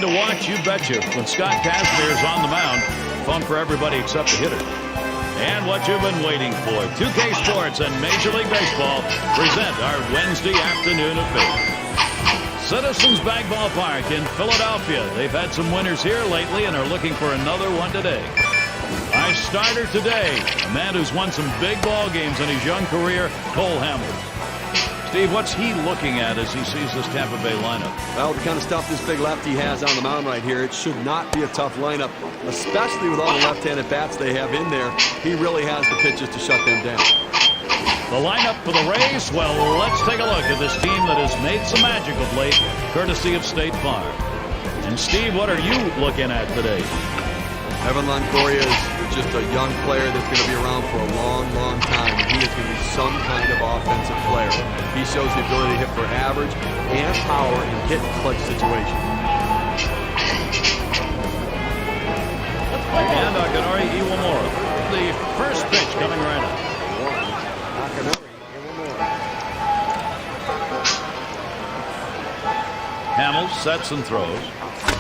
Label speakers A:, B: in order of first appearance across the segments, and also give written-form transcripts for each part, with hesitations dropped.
A: to watch, you betcha. When Scott Kazmir is on the mound, fun for everybody except the hitter. And what you've been waiting for, 2K Sports and Major League Baseball present our Wednesday afternoon affair. Citizens Bank Ballpark in Philadelphia. They've had some winners here lately and are looking for another one today. Our starter today, a man who's won some big ball games in his young career, Cole Hamels. Steve, what's he looking at as he sees this Tampa Bay lineup?
B: Well, the kind of stuff this big lefty has on the mound right here, it should not be a tough lineup, especially with all the left-handed bats they have in there. He really has the pitches to shut them down.
A: The lineup for the Rays, well, let's take a look at this team that has made some magic of late, courtesy of State Farm. And Steve, what are you looking at today?
B: Evan Longoria is just a young player that's going to be around for a long, long time. And he is going to be some kind of offensive player. He shows the ability to hit for average and power in hit clutch situations.
A: And Akinori Iwamura. The first pitch coming right up. Hamels sets and throws.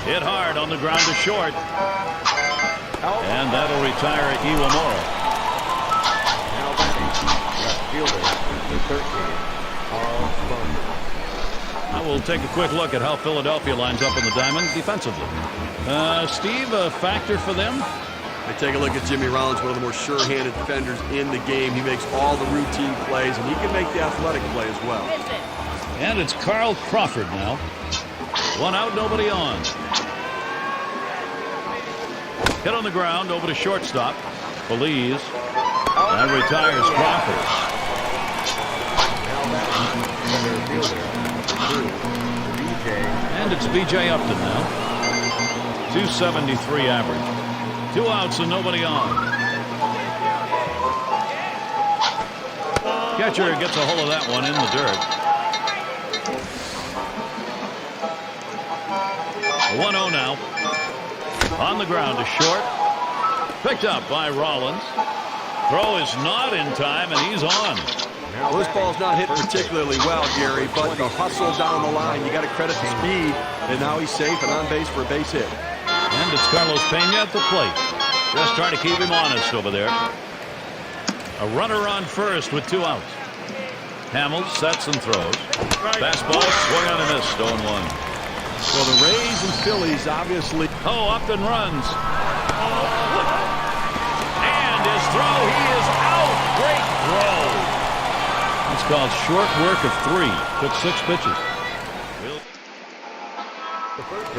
A: Hit hard on the ground to short. And that'll retire Iwamura.
C: Now batting, left fielder, the 13, Carl Bummer.
A: Now we'll take a quick look at how Philadelphia lines up in the diamond defensively. Steve, a factor for them?
B: I take a look at Jimmy Rollins, one of the more sure-handed defenders in the game. He makes all the routine plays, and he can make the athletic play as well.
A: And it's Carl Crawford now. One out, nobody on. Hit on the ground over to shortstop. Feliz. And retires Crawford. And it's B.J. Upton now. 273 average. 2 outs and nobody on. Catcher gets a hold of that one in the dirt. 1-0 now. On the ground to short. Picked up by Rollins. Throw is not in time, and he's on.
B: Well, this ball's not hit particularly well, Gary, but the hustle down the line, you got to credit the speed, and now he's safe and on base for a base hit.
A: And it's Carlos Pena at the plate. Just trying to keep him honest over there. A runner on first with 2 outs. Hamels sets and throws. Fastball swung on and missed. 0-1.
B: Well, the Rays and Phillies obviously.
A: Oh, Upton runs. And his throw, he is out. Great throw. It's called short work of 3. Took 6 pitches.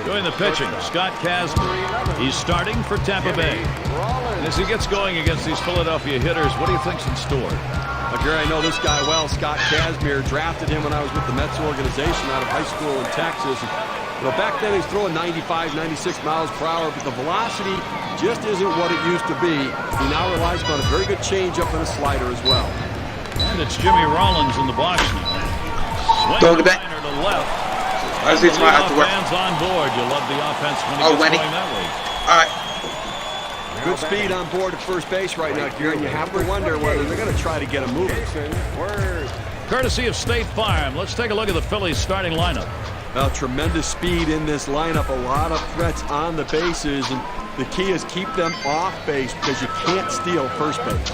A: Doing the pitching, Scott Kazmir. He's starting for Tampa Bay. And as he gets going against these Philadelphia hitters, what do you think's in store?
B: Well, Gary, I know this guy well. Scott Kazmir. Drafted him when I was with the Mets organization out of high school in Texas. Back then he's throwing 95, 96 miles per hour, but the velocity just isn't what it used to be. He now relies on a very good changeup and a slider as well.
A: And it's Jimmy Rollins in the box now. Swing liner to left.
D: I see my after work.
A: Fans on board. You love the offense when it gets going that way.
D: All right.
B: Good speed on board at first base right now, Gary. You have to wonder whether they're going to try to get him moving.
A: Courtesy of State Farm, let's take a look at the Phillies starting lineup.
B: Well, tremendous speed in this lineup, a lot of threats on the bases, and the key is keep them off base because you can't steal first base.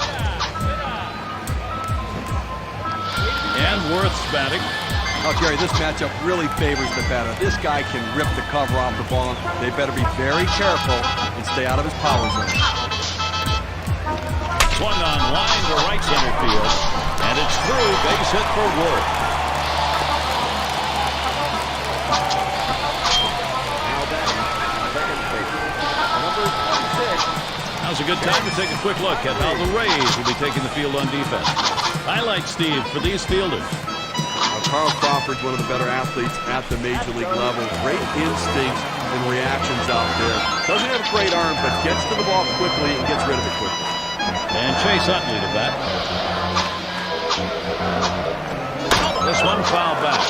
A: And Worth's batting.
B: Oh, Gary, this matchup really favors the batter. This guy can rip the cover off the ball. They better be very careful and stay out of his power zone.
A: Swung on line to right center field, and it's through. Base hit for Worth. Now's a good time to take a quick look at how the Rays will be taking the field on defense. Highlight, Steve, for these fielders.
B: Carl Crawford's one of the better athletes at the major league level. Great instincts and reactions out there. Doesn't have a great arm, but gets to the ball quickly and gets rid of it quickly.
A: And Chase Utley to bat. This one fouled back.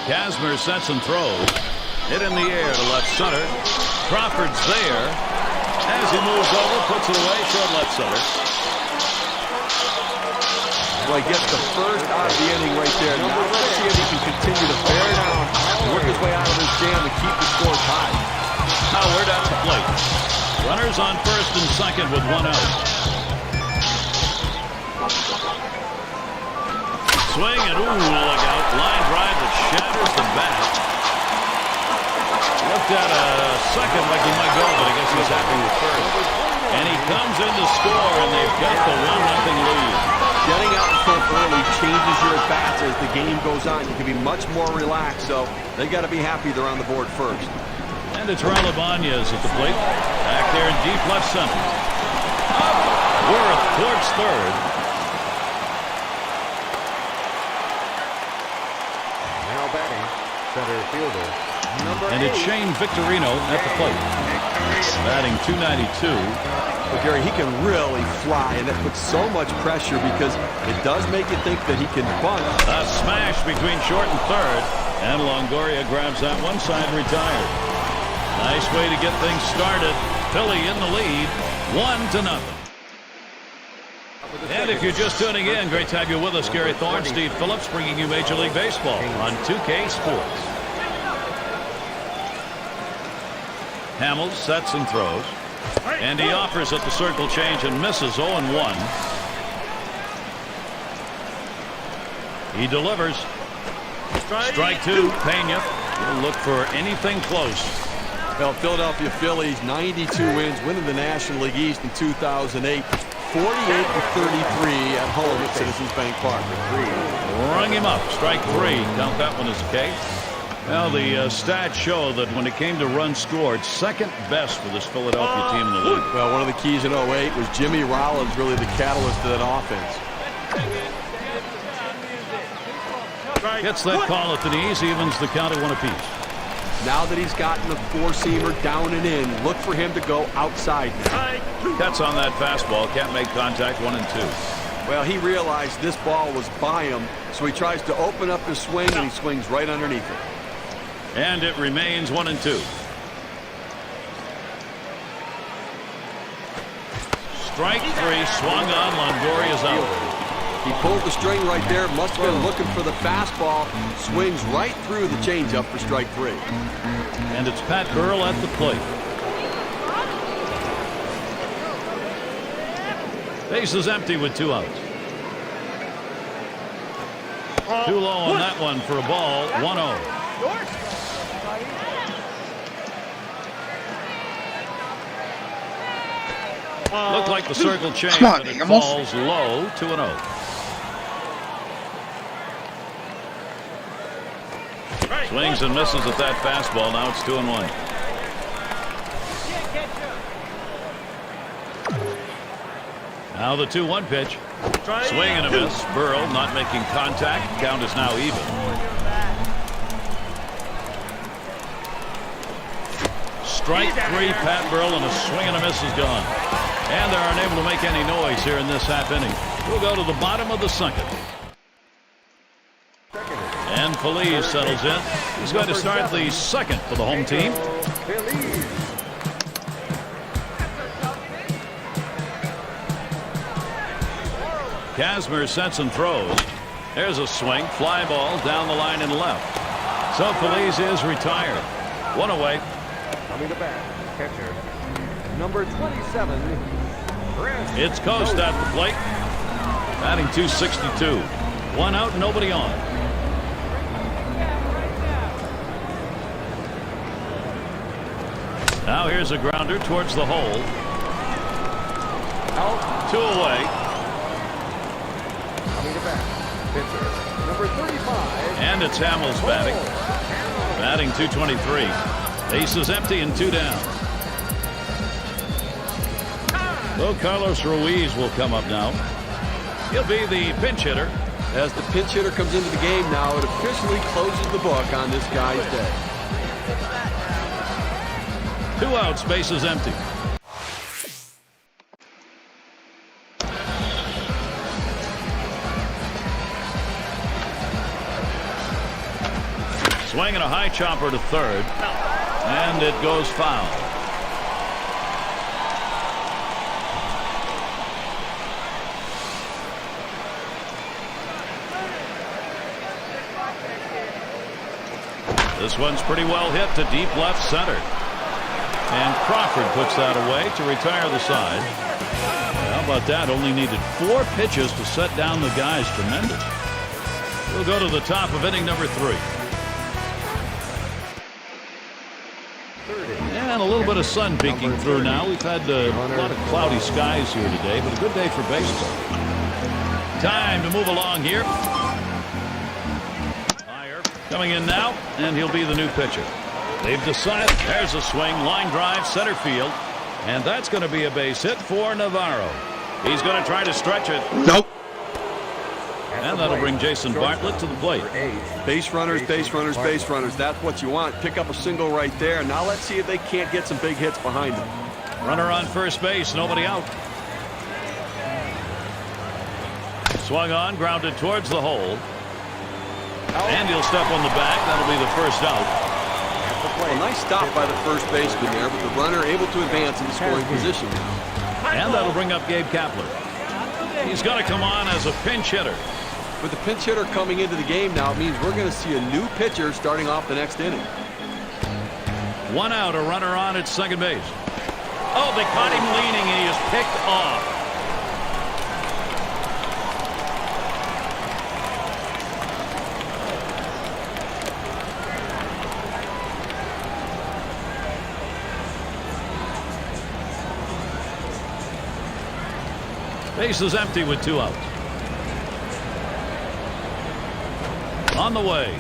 A: Kazmir sets and throws. Hit in the air to left center. Crawford's there. As he moves over, puts it away, short left center.
B: Well, he gets the first out of the inning right there. Now let's see if he can continue to bear down, work his way out of this jam, and keep the score tied.
A: Howard at the plate. Runners on first and second with one out. Swing and look out. Line drive that shatters the bat. Looked at a second like he might go, but I guess he's happy with first. And he comes in to score, and they've got the 1-0 lead.
B: Getting out in front early changes your at-bats as the game goes on. You can be much more relaxed, so they got to be happy they're on the board first.
A: And it's Raul Ibanez at the plate. Back there in deep left center. Worth towards third.
C: Now batting, center fielder, number
A: And it's
C: 8.
A: Shane Victorino at the plate. Batting .292.
B: But Gary, he can really fly, and that puts so much pressure because it does make you think that he can bunt.
A: A smash between short and third. And Longoria grabs that one side, retired. Nice way to get things started. Philly in the lead, 1-0. And if you're just tuning in, great to have you with us. Gary Thorne, Steve Phillips, bringing you Major League Baseball on 2K Sports. Hamels sets and throws. And he offers at the circle change and misses 0-1. He delivers. Strike two. Pena will look for anything close.
B: Well, Philadelphia Phillies, 92 wins, winning the National League East in 2008. 48-33 at home at Citizens Bank Park.
A: Rung him up. Strike three. Count that one as a K. Well, the stats show that when it came to runs scored, second best for this Philadelphia team in the league.
B: Well, one of the keys in 08 was Jimmy Rollins, really the catalyst to that offense.
A: Gets that call at the knees, evens the count at one apiece.
B: Now that he's gotten the four-seamer down and in, look for him to go outside now.
A: Cuts on that fastball, can't make contact, 1-2.
B: Well, he realized this ball was by him, so he tries to open up his swing, and he swings right underneath it.
A: And it remains 1-2. Strike three, swung on, Longoria's out.
B: He pulled the string right there, must have been looking for the fastball, swings right through the changeup for strike three.
A: And it's Pat Burrell at the plate. Base is empty with 2 outs. Too low on that one for a ball, 1-0. Looked like the circle changed,
D: Come on,
A: but it
D: Amos.
A: falls low, 2-0. Swings and misses at that fastball. Now it's 2-1. Now the 2-1 pitch. Swing and a miss. Burrow not making contact. Count is now even. Strike three, Pat Burrell, and a swing and a miss is gone. And they aren't able to make any noise here in this half inning. We'll go to the bottom of the second. And Feliz settles in. He's going to start the second for the home team. Kazmir sets and throws. There's a swing. Fly ball down the line and left. So Feliz is retired. One away.
C: Coming to bat, catcher, number 27.
A: It's Coast at the plate. Batting .262. 1 out, nobody on. Now here's a grounder towards the hole.
C: Out.
A: 2 away.
C: Coming to bat, pitcher, number 35.
A: And it's Hamels batting. Batting .223. Base is empty and 2 down. So Carlos Ruiz will come up now. He'll be the pinch hitter.
B: As the pinch hitter comes into the game now, it officially closes the book on this guy's day.
A: 2 outs, base is empty. Swinging a high chopper to third. And it goes foul. This one's pretty well hit to deep left center. And Crawford puts that away to retire the side. How about that? Only needed 4 pitches to set down the guys. Tremendous. We'll go to the top of inning number 3. And a little bit of sun peeking through now. We've had a lot of cloudy skies here today, but a good day for baseball. Time to move along here. Meyer coming in now, and he'll be the new pitcher. They've decided. There's a swing, line drive, center field, and that's going to be a base hit for Navarro. He's going to try to stretch it.
D: Nope.
A: And that'll bring Jason Bartlett to the plate.
B: Base runners, base runners, base runners. That's what you want. Pick up a single right there. Now let's see if they can't get some big hits behind them.
A: Runner on first base, nobody out. Swung on, grounded towards the hole. And he'll step on the bag. That'll be the first out.
B: Well, a nice stop by the first baseman there, but the runner able to advance in the scoring position now.
A: And that'll bring up Gabe Kapler. He's going to come on as a pinch hitter.
B: With the pinch hitter coming into the game now, it means we're going to see a new pitcher starting off the next inning.
A: 1 out, a runner on at second base. Oh, they caught him leaning, and he is picked off. Base is empty with 2 outs. On the way.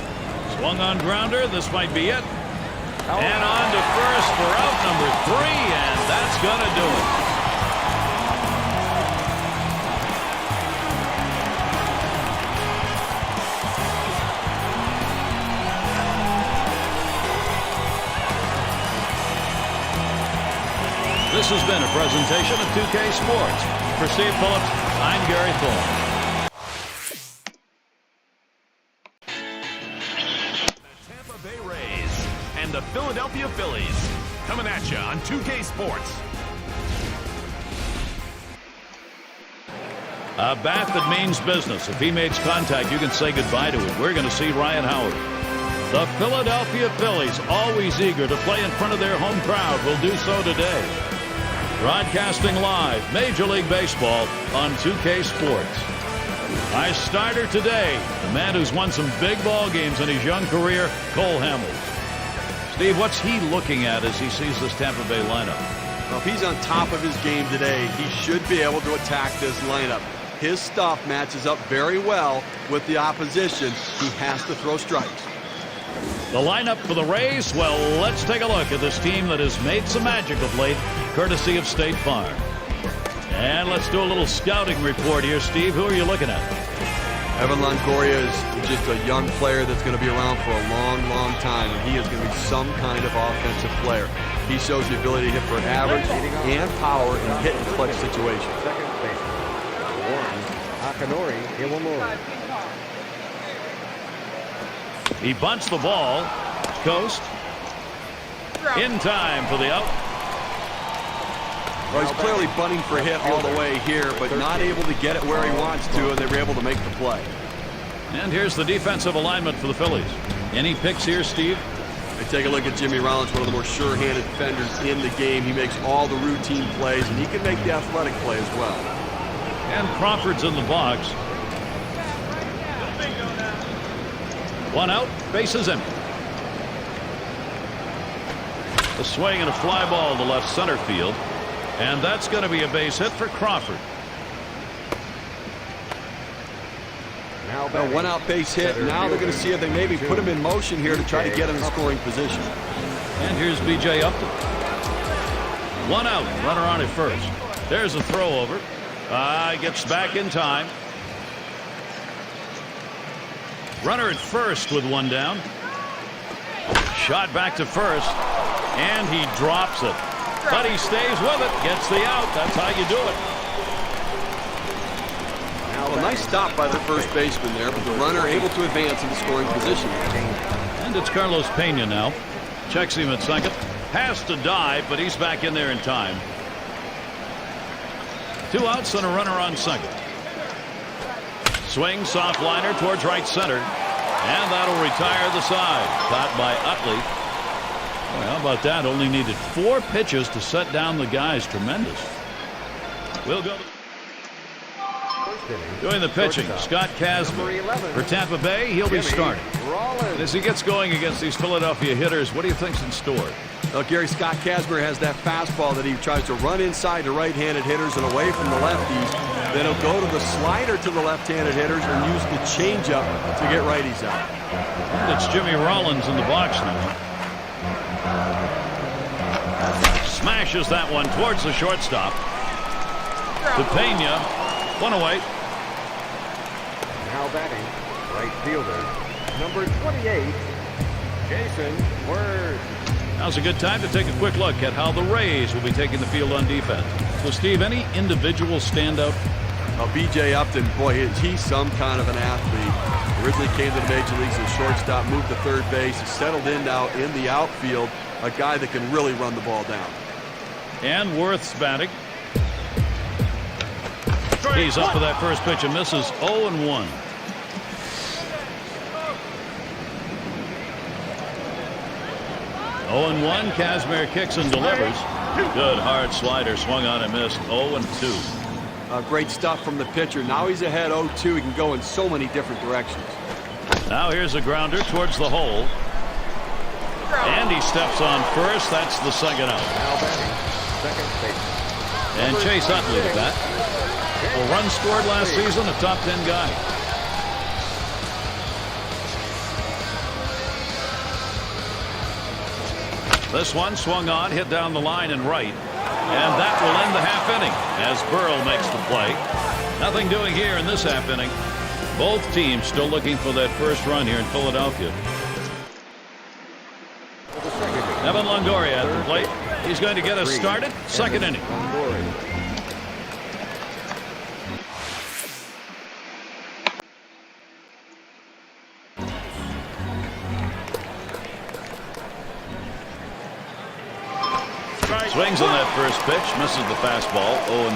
A: Swung on grounder. This might be it. And on to first for out number 3, and that's going to do it. This has been a presentation of 2K Sports. For Steve Phillips, I'm Gary Thorne.
E: The Tampa Bay Rays and the Philadelphia Phillies coming at you on 2K Sports.
A: A bat that means business. If he makes contact, you can say goodbye to it. We're going to see Ryan Howard. The Philadelphia Phillies, always eager to play in front of their home crowd, will do so today. Broadcasting live, Major League Baseball on 2K Sports. Our starter today, the man who's won some big ball games in his young career, Cole Hamels. Steve, what's he looking at as he sees this Tampa Bay lineup?
B: Well, if he's on top of his game today, he should be able to attack this lineup. His stuff matches up very well with the opposition. He has to throw strikes.
A: The lineup for the Rays, well, let's take a look at this team that has made some magic of late, courtesy of State Farm. And let's do a little scouting report here, Steve. Who are you looking at?
B: Evan Longoria is just a young player that's going to be around for a long, long time, and he is going to be some kind of offensive player. He shows the ability to hit for average and power in hit and clutch situations.
C: Second baseman, Warren Akinori Iwamori.
A: He bunts the ball. Coast. In time for the out.
B: Well, he's clearly bunting for a hit all the way here, but not able to get it where he wants to, and they were able to make the play.
A: And here's the defensive alignment for the Phillies. Any picks here, Steve?
B: And take a look at Jimmy Rollins, one of the more sure-handed defenders in the game. He makes all the routine plays, and he can make the athletic play as well.
A: And Crawford's in the box. 1 out, base is empty. A swing and a fly ball to left center field. And that's going to be a base hit for Crawford.
B: Now a 1 out base hit. Now they're going to see if they maybe put him in motion here to try to get him in scoring position.
A: And here's B.J. Upton. 1 out, runner on at first. There's a throw over. Gets back in time. Runner at first with 1 down. Shot back to first. And he drops it. But he stays with it. Gets the out. That's how you do it.
B: Now a nice stop by the first baseman there, but the runner able to advance in the scoring position.
A: And it's Carlos Pena now. Checks him at second. Has to dive, but he's back in there in time. 2 outs and a runner on second. Swing, soft liner towards right center. And that'll retire the side. Caught by Utley. Well, how about that? Only needed 4 pitches to set down the guys. Tremendous. We'll go. Doing the pitching, Scott Kazmir. For Tampa Bay, he'll be starting. And as he gets going against these Philadelphia hitters, what do you think's in store?
B: Well, Gary, Scott Kazmir has that fastball that he tries to run inside to right-handed hitters and away from the lefties. Then he'll go to the slider to the left-handed hitters and use the changeup to get righties out.
A: And it's Jimmy Rollins in the box now. Smashes that one towards the shortstop. To Pena, 1 away.
C: Now batting, right fielder, number 28, Jason Worth.
A: Now's a good time to take a quick look at how the Rays will be taking the field on defense. So, Steve, any individual standout?
B: B.J. Upton, boy, he's some kind of an athlete. Originally came to the major leagues as shortstop, moved to third base, he's settled in now in the outfield. A guy that can really run the ball down.
A: And Worth's batting. He's up for that first pitch and misses 0-1. Oh and 1. Kazmir kicks and delivers. Good hard slider, swung on and missed. 0-2.
B: Great stuff from the pitcher. Now he's ahead 0-2. He can go in so many different directions.
A: Now here's a grounder towards the hole. And he steps on first. That's the second out.
C: Now batting, second base.
A: And Chase Utley to bat. A run scored last season, a top 10 guy. This one swung on, hit down the line and right. And that will end the half inning as Burrell makes the play. Nothing doing here in this half inning. Both teams still looking for that first run here in Philadelphia. Evan Longoria at the plate. He's going to get us started. Second inning. Swings on that first pitch, misses the fastball, 0-1.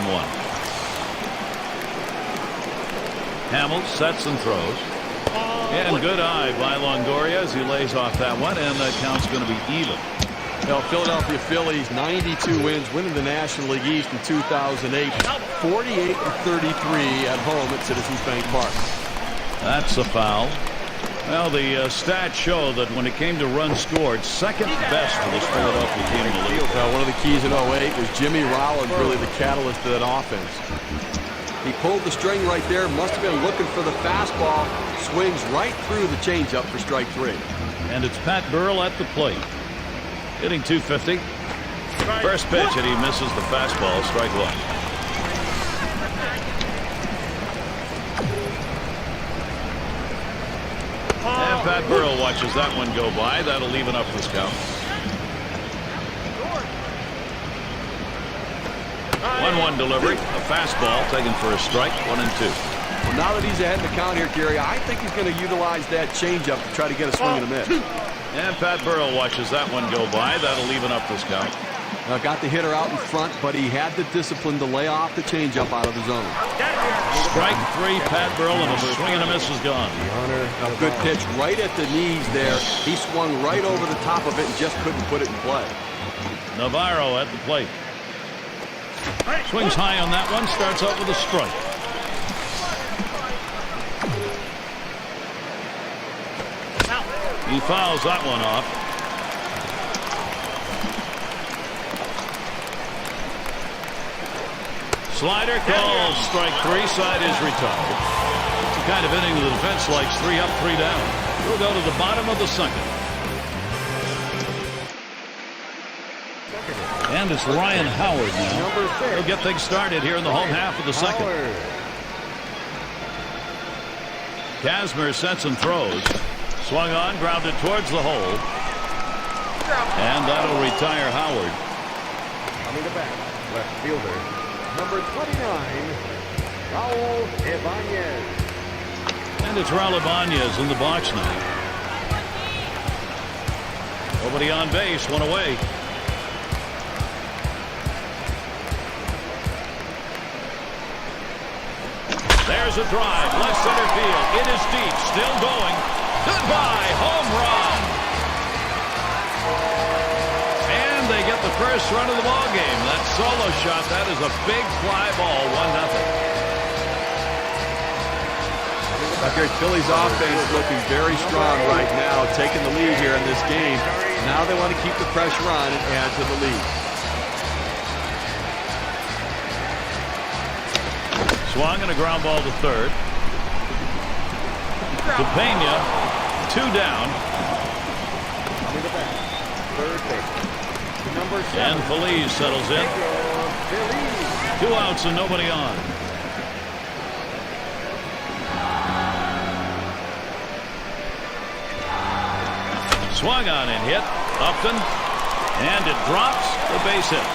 A: Hamill sets and throws. And good eye by Longoria as he lays off that one, and that count's going to be even.
B: Well, Philadelphia Phillies, 92 wins, winning the National League East in 2008, 48-33 at home at Citizens Bank Park.
A: That's a foul. Well, the stats show that when it came to runs scored, second best for this Philadelphia team in the league.
B: One of the keys in 08 was Jimmy Rollins, really the catalyst to that offense. He pulled the string right there, must have been looking for the fastball, swings right through the changeup for strike 3.
A: And it's Pat Burrell at the plate. Hitting .250. First pitch, and he misses the fastball, strike 1. And Pat Burrell watches that one go by. That'll even up this count. 1-1 delivery. A fastball taken for a strike. 1-2.
B: Well, now that he's ahead in the count here, Gary, I think he's going to utilize that changeup to try to get a swing and a miss.
A: And Pat Burrell watches that one go by. That'll even up this count.
B: Got the hitter out in front, but he had the discipline to lay off the changeup out of the zone.
A: Strike 3, Pat Burrell, and a swing and a miss is gone.
B: A good pitch right at the knees there. He swung right over the top of it and just couldn't put it in play.
A: Navarro at the plate. Swings high on that one, starts out with a strike. He fouls that one off. Slider calls strike 3. Side is retired. It's the kind of inning the defense likes. 3 up, 3 down. We'll go to the bottom of the second. And it's Ryan Howard now. He'll get things started here in the home half of the second. Kazmir sets and throws. Swung on, grounded towards the hole. And that'll retire Howard.
C: Coming to bat, left fielder, number 29, Raul Ibanez.
A: And it's Raul Ibanez in the box now. Nobody on base, 1 away. There's a drive, left center field. It is deep, still going. Good by. Home run. And they get the first run of the ball game. That solo shot, that is a big fly ball, 1-0.
B: Okay, Phillies offense looking very strong right now, taking the lead here in this game. Now they want to keep the pressure on and add to the lead.
A: Swung and a ground ball to third. To Pena, 2 down.
C: Third base. Number 7.
A: And Feliz settles in. 2 outs and nobody on. Swung on and hit. Upton. And it drops. The base hit.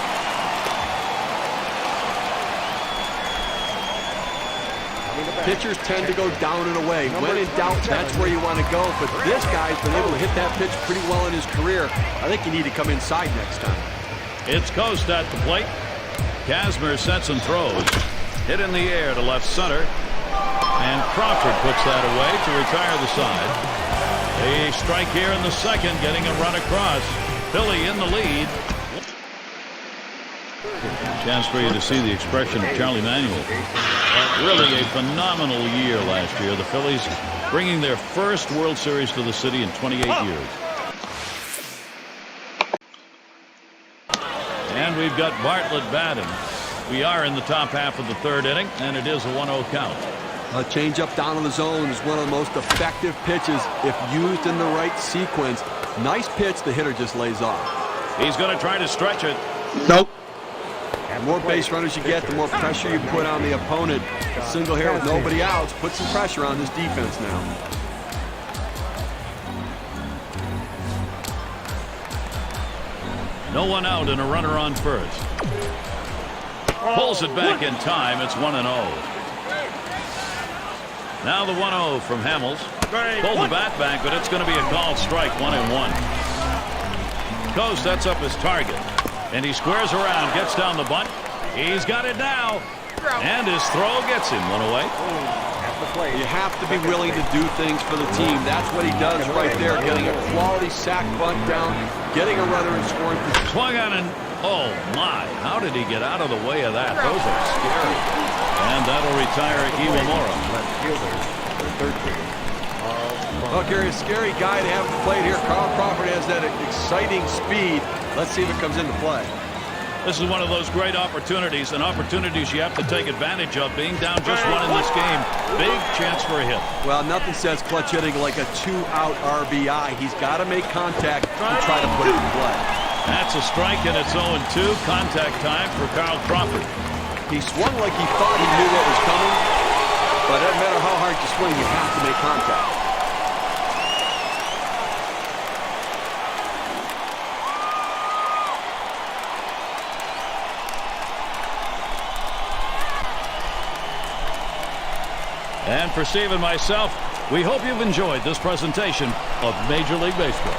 B: Pitchers tend to go down and away. When in doubt, that's where you want to go. But this guy's been able to hit that pitch pretty well in his career. I think you need to come inside next time.
A: It's Coast at the plate. Kazmir sets and throws. Hit in the air to left center. And Crawford puts that away to retire the side. A strike here in the second, getting a run across. Philly in the lead. Chance for you to see the expression of Charlie Manuel. Really a phenomenal year last year. The Phillies bringing their first World Series to the city in 28 years. And we've got Bartlett batting. We are in the top half of the third inning, and it is a 1-0 count.
B: A changeup down in the zone is one of the most effective pitches if used in the right sequence. Nice pitch, the hitter just lays off.
A: He's going to try to stretch it.
D: Nope.
B: The more base runners you get, the more pressure you put on the opponent. A single here with nobody outs, put some pressure on this defense now.
A: No one out and a runner on first. Pulls it back in time. It's 1-0. Now the 1-0 from Hamels. Pulled the bat back, but it's going to be a called strike, 1-1. Coast sets up his target. And he squares around, gets down the bunt. He's got it now. And his throw gets him 1 away.
B: You have to be willing to do things for the team. That's what he does right there, getting a quality sac bunt down, getting a runner in scoring position.
A: Swung on and, oh my, how did he get out of the way of that? Those are scary. And that'll retire Iwamura.
B: Well, Gary, a scary guy to have at the plate here. Carl Crawford has that exciting speed. Let's see if it comes into play.
A: This is one of those great opportunities, and opportunities you have to take advantage of. Being down just 1 in this game, big chance for a hit.
B: Well, nothing says clutch hitting like a 2-out RBI. He's got to make contact and try to put it in play.
A: That's a strike, and it's 0-2. Contact time for Carl Crawford.
B: He swung like he thought he knew what was coming, but no matter how hard you swing, you have to make contact.
A: And for Steve and myself, we hope you've enjoyed this presentation of Major League Baseball.